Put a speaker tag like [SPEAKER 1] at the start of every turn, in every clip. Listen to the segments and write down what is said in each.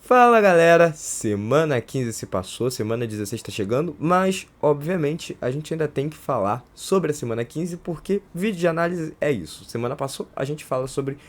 [SPEAKER 1] Fala galera, semana 15 se passou, semana 16 tá chegando, mas obviamente a gente ainda tem que falar sobre a semana 15 porque vídeo de análise é isso. Semana passou, a gente fala sobre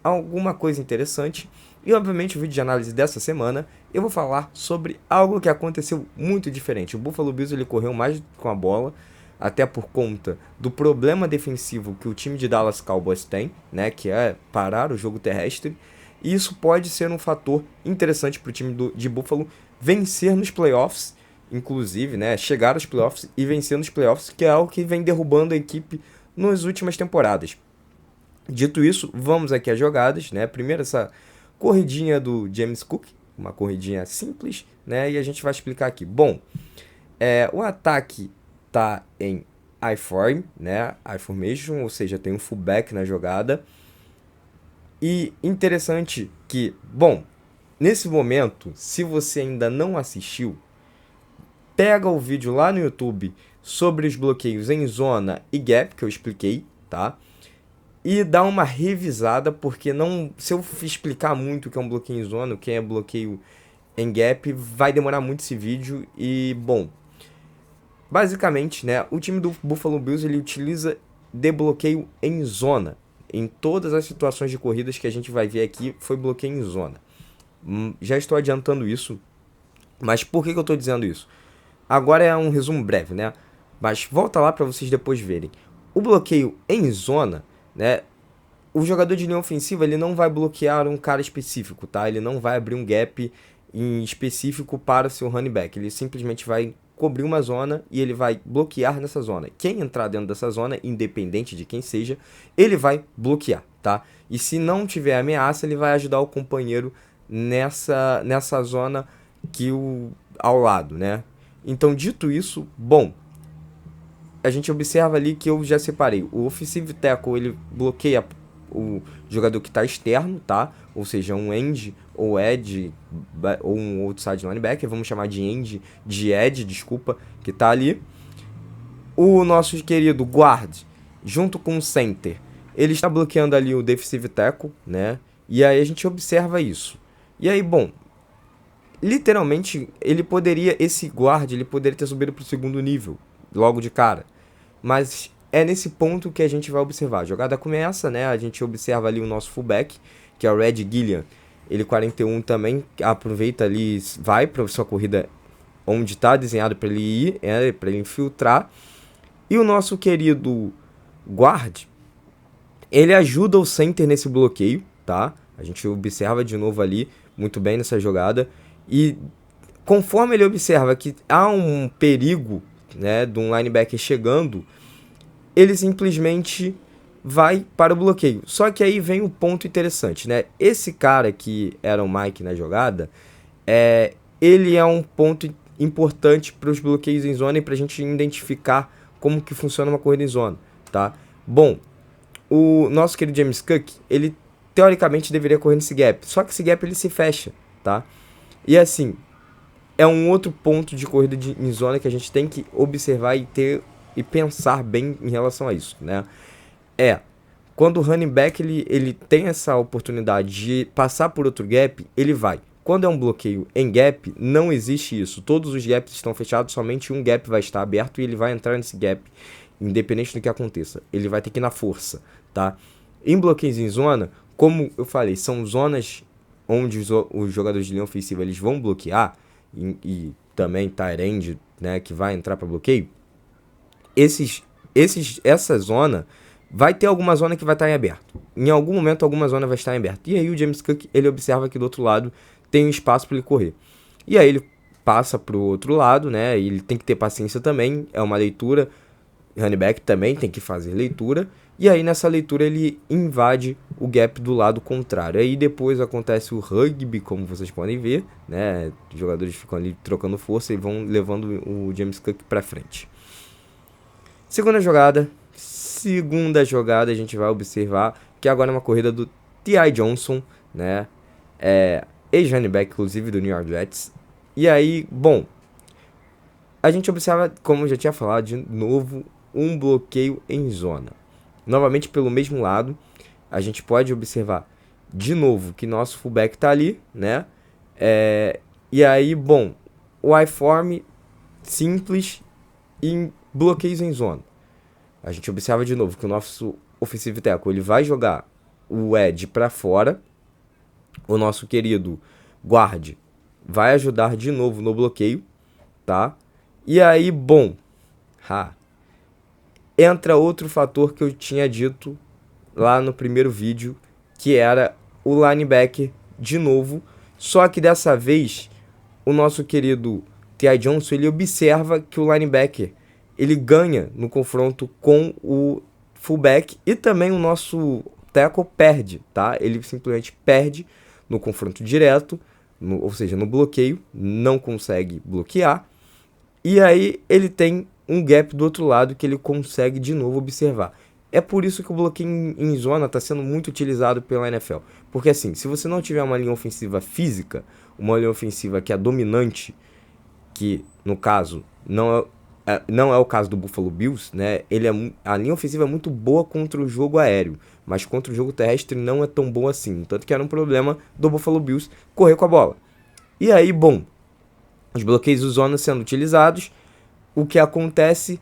[SPEAKER 1] alguma coisa interessante e obviamente o vídeo de análise dessa semana eu vou falar sobre algo que aconteceu muito diferente. O Buffalo Bills ele correu mais com a bola, até por conta do problema defensivo que o time de Dallas Cowboys tem, né, que é parar o jogo terrestre. E isso pode ser um fator interessante para o time de Buffalo vencer nos playoffs, inclusive, né, chegar aos playoffs e vencer nos playoffs, que é algo que vem derrubando a equipe nas últimas temporadas. Dito isso, vamos aqui às jogadas, né? Primeiro essa corridinha do James Cook, uma corridinha simples, né? E a gente vai explicar aqui. Bom, o ataque tá em I-form, né? I-formation, ou seja, tem um fullback na jogada. E interessante que, bom, nesse momento, se você ainda não assistiu, pega o vídeo lá no YouTube sobre os bloqueios em zona e gap, que eu expliquei, tá? E dá uma revisada, porque não, se eu explicar muito o que é um bloqueio em zona, o que é bloqueio em gap, vai demorar muito esse vídeo e, bom, basicamente, né, o time do Buffalo Bills ele utiliza de bloqueio em zona. Em todas as situações de corridas que a gente vai ver aqui, foi bloqueio em zona. Já estou adiantando isso, mas por que eu estou dizendo isso? Agora é um resumo breve, né? Mas volta lá para vocês depois verem. O bloqueio em zona, né? O jogador de linha ofensiva ele não vai bloquear um cara específico, tá? Ele não vai abrir um gap em específico para o seu running back. Ele simplesmente vai cobrir uma zona e ele vai bloquear nessa zona. Quem entrar dentro dessa zona, independente de quem seja, ele vai bloquear, tá? E se não tiver ameaça, ele vai ajudar o companheiro nessa zona ao lado, né? Então, dito isso, bom, a gente observa ali que eu já separei. O offensive tackle, ele bloqueia o jogador que está externo, tá? Ou seja, um end ou edge ou um outside linebacker, vamos chamar de end, de edge, desculpa, que está ali. O nosso querido guard, junto com o center, ele está bloqueando ali o defensive tackle, né? E aí a gente observa isso. E aí, bom, literalmente, esse guard, ele poderia ter subido para o segundo nível, logo de cara. Mas é nesse ponto que a gente vai observar. A jogada começa, né? A gente observa ali o nosso fullback, que é o Red Gilliam. Ele 41 também aproveita ali, vai para sua corrida onde está desenhado para ele ir, para ele infiltrar. E o nosso querido guard, ele ajuda o center nesse bloqueio, tá? A gente observa de novo ali, muito bem nessa jogada. E conforme ele observa que há um perigo, né, de um linebacker chegando, ele simplesmente vai para o bloqueio. Só que aí vem um ponto interessante, né? Esse cara que era o Mike na jogada, ele é um ponto importante para os bloqueios em zona e para a gente identificar como que funciona uma corrida em zona, tá? Bom, o nosso querido James Cook, ele teoricamente deveria correr nesse gap, só que esse gap ele se fecha, tá? E assim, é um outro ponto de corrida em zona que a gente tem que observar e pensar bem em relação a isso, né? Quando o running back ele tem essa oportunidade de passar por outro gap, ele vai. Quando é um bloqueio em gap, não existe isso. Todos os gaps estão fechados, somente um gap vai estar aberto e ele vai entrar nesse gap, independente do que aconteça. Ele vai ter que ir na força, tá? Em bloqueios em zona, como eu falei, são zonas onde os jogadores de linha ofensiva eles vão bloquear, e também tight end, né, que vai entrar para bloqueio. Essa zona vai ter alguma zona que vai estar em aberto. Em algum momento alguma zona vai estar em aberto. E aí o James Cook ele observa que do outro lado tem um espaço para ele correr. E aí ele passa para o outro lado, né? E ele tem que ter paciência também. É uma leitura. Running back também tem que fazer leitura. E aí nessa leitura ele invade o gap do lado contrário. Aí depois acontece o rugby, como vocês podem ver, né? Os jogadores ficam ali trocando força e vão levando o James Cook para frente. Segunda jogada a gente vai observar que agora é uma corrida do T.I. Johnson, né? Ex-running back, inclusive, do New York Jets. E aí, bom, a gente observa, como eu já tinha falado, de novo, um bloqueio em zona. Novamente pelo mesmo lado, a gente pode observar de novo que nosso fullback está ali, né? E aí, bom, o I-form simples em bloqueios em zona. A gente observa de novo que o nosso offensive tackle ele vai jogar o edge para fora. O nosso querido guard vai ajudar de novo no bloqueio, tá? E aí, bom, entra outro fator que eu tinha dito lá no primeiro vídeo, que era o linebacker de novo, só que dessa vez o nosso querido T.I. Johnson, ele observa que o linebacker, ele ganha no confronto com o fullback e também o nosso tackle perde, tá? Ele simplesmente perde no confronto direto, ou seja, no bloqueio, não consegue bloquear. E aí ele tem um gap do outro lado que ele consegue de novo observar. É por isso que o bloqueio em zona está sendo muito utilizado pela NFL. Porque assim, se você não tiver uma linha ofensiva física, uma linha ofensiva que é dominante, que no caso não é o caso do Buffalo Bills, né? A linha ofensiva é muito boa contra o jogo aéreo, mas contra o jogo terrestre não é tão boa assim. Tanto que era um problema do Buffalo Bills correr com a bola. E aí, bom, os bloqueios de zona sendo utilizados, o que acontece?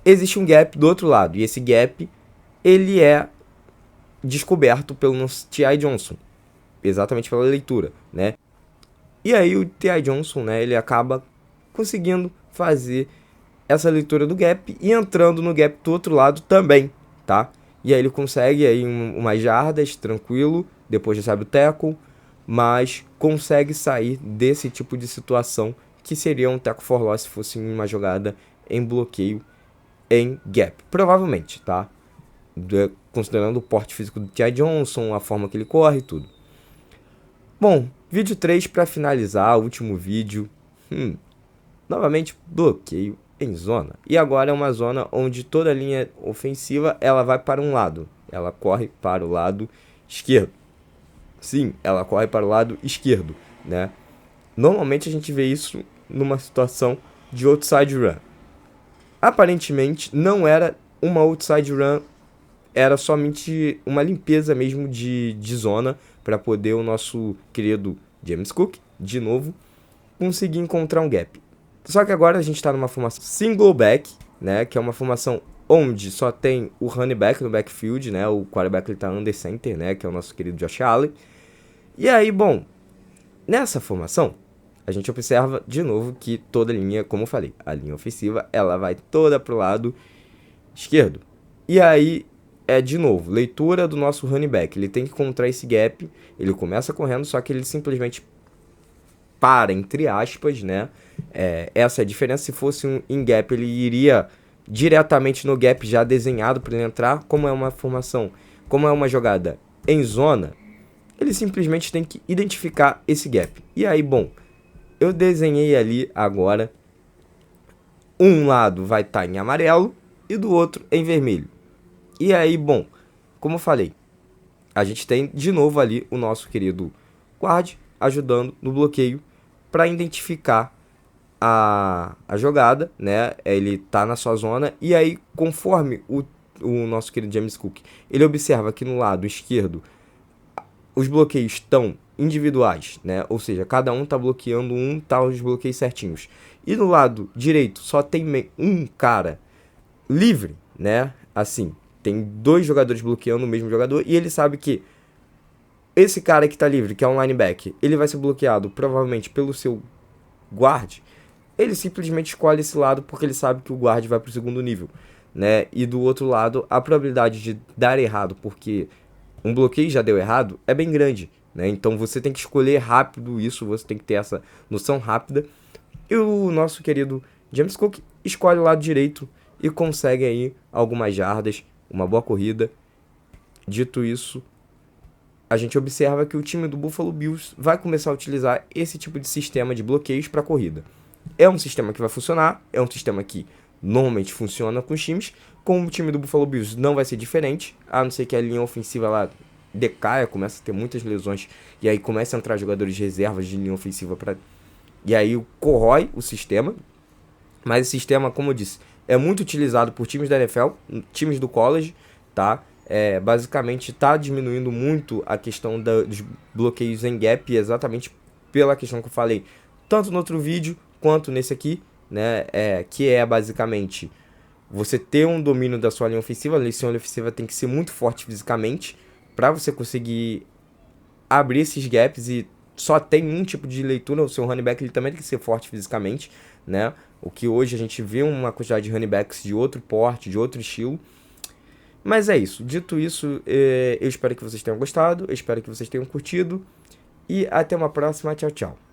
[SPEAKER 1] Existe um gap do outro lado, e esse gap ele é descoberto pelo nosso T.I. Johnson, exatamente pela leitura, né? E aí o T.I. Johnson, né, ele acaba conseguindo fazer essa leitura do gap e entrando no gap do outro lado também, tá? E aí ele consegue aí umas jardas, tranquilo, depois recebe o tackle, mas consegue sair desse tipo de situação que seria um tackle for loss se fosse uma jogada em bloqueio em gap. Provavelmente, tá? Considerando o porte físico do T.I. Johnson, a forma que ele corre e tudo. Bom, vídeo 3 para finalizar, último vídeo. Novamente, bloqueio em zona. E agora é uma zona onde toda a linha ofensiva ela vai para um lado. Ela corre para o lado esquerdo. Sim, ela corre para o lado esquerdo, né? Normalmente a gente vê isso numa situação de outside run. Aparentemente não era uma outside run, era somente uma limpeza mesmo de zona para poder o nosso querido James Cook, de novo, conseguir encontrar um gap. Só que agora a gente está numa formação single back, né, que é uma formação onde só tem o running back no backfield, né, o quarterback está under center, né, que é o nosso querido Josh Allen. E aí, bom, nessa formação, a gente observa de novo que toda a linha, como eu falei, a linha ofensiva, ela vai toda pro lado esquerdo. E aí, de novo, leitura do nosso running back. Ele tem que encontrar esse gap, ele começa correndo, só que ele simplesmente para, entre aspas, né? Essa é a diferença. Se fosse um in gap, ele iria diretamente no gap já desenhado para ele entrar. Como é uma formação, como é uma jogada em zona, ele simplesmente tem que identificar esse gap. E aí, bom, eu desenhei ali agora, um lado vai estar em amarelo e do outro em vermelho. E aí, bom, como eu falei, a gente tem de novo ali o nosso querido guard ajudando no bloqueio para identificar a jogada, né? Ele tá na sua zona e aí, conforme o nosso querido James Cook, ele observa que no lado esquerdo os bloqueios estão individuais, né? Ou seja, cada um tá bloqueando tá os bloqueios certinhos. E no lado direito só tem um cara livre, né? Assim, tem dois jogadores bloqueando o mesmo jogador e ele sabe que esse cara que tá livre, que é um linebacker, ele vai ser bloqueado provavelmente pelo seu guard. Ele simplesmente escolhe esse lado porque ele sabe que o guard vai pro segundo nível, né? E do outro lado, a probabilidade de dar errado, porque um bloqueio já deu errado, é bem grande, né? Então você tem que escolher rápido isso, você tem que ter essa noção rápida. E o nosso querido James Cook escolhe o lado direito e consegue aí algumas jardas, uma boa corrida. Dito isso, a gente observa que o time do Buffalo Bills vai começar a utilizar esse tipo de sistema de bloqueios para corrida. É um sistema que vai funcionar, é um sistema que normalmente funciona com os times. Com o time do Buffalo Bills não vai ser diferente, a não ser que a linha ofensiva lá decaia, começa a ter muitas lesões e aí começa a entrar jogadores de reservas de linha ofensiva e aí corrói o sistema. Mas esse sistema, como eu disse, é muito utilizado por times da NFL, times do college, tá? Basicamente está diminuindo muito a questão dos bloqueios em gap exatamente pela questão que eu falei, tanto no outro vídeo quanto nesse aqui, né? Que é basicamente você ter um domínio da sua linha ofensiva. A linha ofensiva tem que ser muito forte fisicamente para você conseguir abrir esses gaps, e só tem um tipo de leitura. O seu running back ele também tem que ser forte fisicamente, né? O que hoje a gente vê uma quantidade de running backs de outro porte, de outro estilo. Mas é isso. Dito isso, eu espero que vocês tenham gostado, eu espero que vocês tenham curtido, e até uma próxima. Tchau, tchau.